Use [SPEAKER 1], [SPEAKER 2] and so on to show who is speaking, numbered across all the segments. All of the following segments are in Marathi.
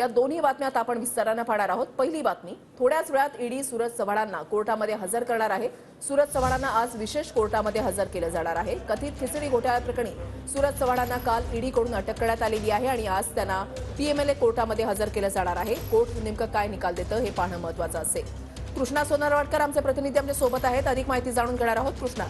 [SPEAKER 1] या दोन्ही बातम्या आपण विस्ताराने पाहणार आहोत। पहिली बातमी, थोड्याच वेळात ईडी सूरज चव्हाणांना कोर्टामध्ये हजर करणार आहे। सूरज चव्हाणांना आज विशेष कोर्टामध्ये हजर केलं जाणार आहे। कथित खिचडी घोटाळ्याप्रकरणी सूरज चव्हाणांना काल ईडीकडून अटक करण्यात आलेली आहे आणि आज त्यांना पीएमएलए कोर्टामध्ये हजर केलं जाणार आहे। कोर्ट नेमकं काय निकाल देतं हे पाहणं महत्त्वाचं असेल। कृष्णा सोनारवाडकर आमचे प्रतिनिधी आमच्या सोबत आहेत, अधिक माहिती जाणून घेणार आहोत। कृष्णा,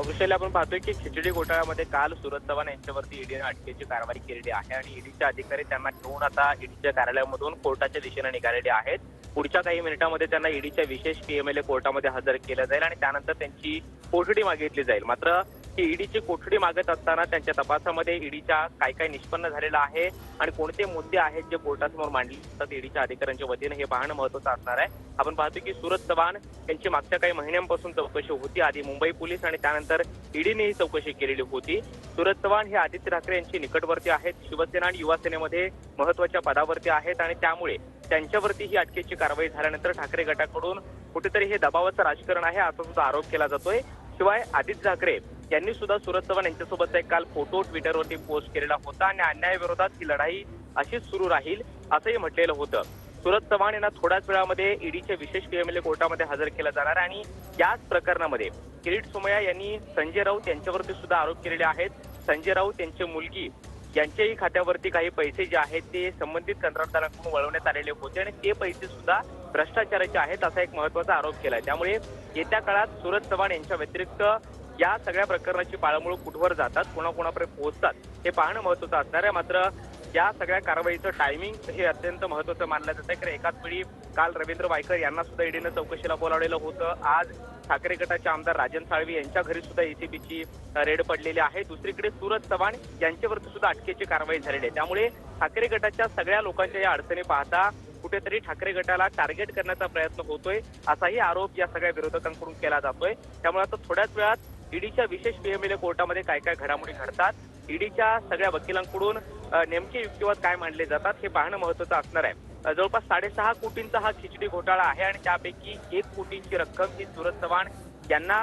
[SPEAKER 2] विषयाला आपण पाहतोय की खिचडी घोटाळ्यामध्ये काल सूरज चव्हाण यांच्यावरती ईडीने अटकेची कारवाई केलेली आहे आणि ईडीचे अधिकारी त्यांना घेऊन आता ईडीच्या कार्यालयामधून कोर्टाच्या दिशेने निघालेले आहेत। पुढच्या काही मिनिटांमध्ये त्यांना ईडीच्या विशेष पीएमएलए कोर्टामध्ये हजर केलं जाईल आणि त्यानंतर त्यांची कोठडी मागितली जाईल। मात्र ही ईडीची कोठडी मागत असताना त्यांच्या तपासामध्ये ईडीच्या काय काय निष्पन्न झालेलं आहे आणि कोणते मुद्दे आहेत जे कोर्टासमोर मांडले जातात ईडीच्या अधिकाऱ्यांच्या वतीने हे पाहणं महत्त्वाचं असणार आहे। आपण पाहतो की सूरज चव्हाण यांची मागच्या काही महिन्यांपासून चौकशी होती। आधी मुंबई पोलीस आणि त्यानंतर ईडीने ही चौकशी केलेली होती। सूरज चव्हाण हे आदित्य ठाकरे यांची निकटवर्ती आहेत, शिवसेना आणि युवा सेनेमध्ये महत्त्वाच्या पदावरती आहेत आणि त्यामुळे त्यांच्यावरती ही अटकेची कारवाई झाल्यानंतर ठाकरे गटाकडून कुठेतरी हे दबावाचं राजकारण आहे असा सुद्धा आरोप केला जातोय। शिवाय आदित्य ठाकरे यांनी सुद्धा सूरज चव्हाण यांच्यासोबत एक काल फोटो ट्विटरवरती पोस्ट केलेला होता आणि अन्यायाविरोधात ही लढाई अशीच सुरू राहील असंही म्हटलेलं होतं। सूरज चव्हाण यांना थोड्याच वेळामध्ये ईडीच्या विशेष पीएमएलए कोर्टामध्ये हजर केलं जाणार आणि याच प्रकरणामध्ये किरीट सोमय्या यांनी संजय राऊत यांच्यावरती सुद्धा आरोप केलेले आहेत। संजय राऊत यांची मुलगी यांच्याही खात्यावरती काही पैसे जे आहेत ते संबंधित कंत्राटदारांकडून वळवण्यात आलेले होते आणि ते पैसे सुद्धा भ्रष्टाचाराचे आहेत असा एक महत्त्वाचा आरोप केलाय। त्यामुळे येत्या काळात सूरज चव्हाण यांच्या व्यतिरिक्त या सगळ्या प्रकरणाची पाळंमुळं कुठवर जातात, कोणाकोणापर्यंत पोहोचतात हे पाहणं महत्त्वाचं असणार आहे। मात्र या सगळ्या कारवाईचं टायमिंग हे अत्यंत महत्त्वाचं मानलं जात आहे, कारण एकाच वेळी काल रवींद्र वायकर यांना सुद्धा ईडीनं चौकशीला बोलावलेलं होतं। आज ठाकरे गटाचे आमदार राजन साळवी यांच्या घरी सुद्धा एसीबीची रेड पडलेली आहे। दुसरीकडे सूरज चव्हाण यांच्यावरती सुद्धा अटकेची कारवाई झालेली आहे। त्यामुळे ठाकरे गटाच्या सगळ्या लोकांच्या या अडचणी पाहता कुठेतरी ठाकरे गटाला टार्गेट करण्याचा प्रयत्न होतोय असाही आरोप या सगळ्या विरोधकांकडून केला जातोय। त्यामुळे आता थोड्याच वेळात ईडीच्या विशेष पीएमएलए कोर्टामध्ये काय काय घडामोडी घडतात, ईडीच्या सगळ्या वकिलांकडून नेमके युक्तिवाद काय मांडले जातात हे पाहणं महत्त्वाचं असणार आहे। जवळपास 6.5 कोटींचा हा खिचडी घोटाळा आहे आणि त्यापैकी 1 कोटीची रक्कम ही सूरज चव्हाण यांना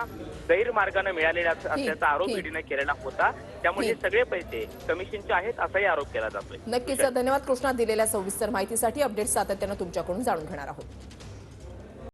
[SPEAKER 2] गैरमार्गाने मिळालेला असल्याचा आरोप ईडीने केलेला होता। त्यामुळे हे सगळे पैसे कमिशनचे आहेत असाही आरोप केला जातोय।
[SPEAKER 1] नक्कीच धन्यवाद कृष्णा, दिलेल्या सविस्तर माहितीसाठी। अपडेट सातत्याने तुमच्याकडून जाणून घेणार आहोत।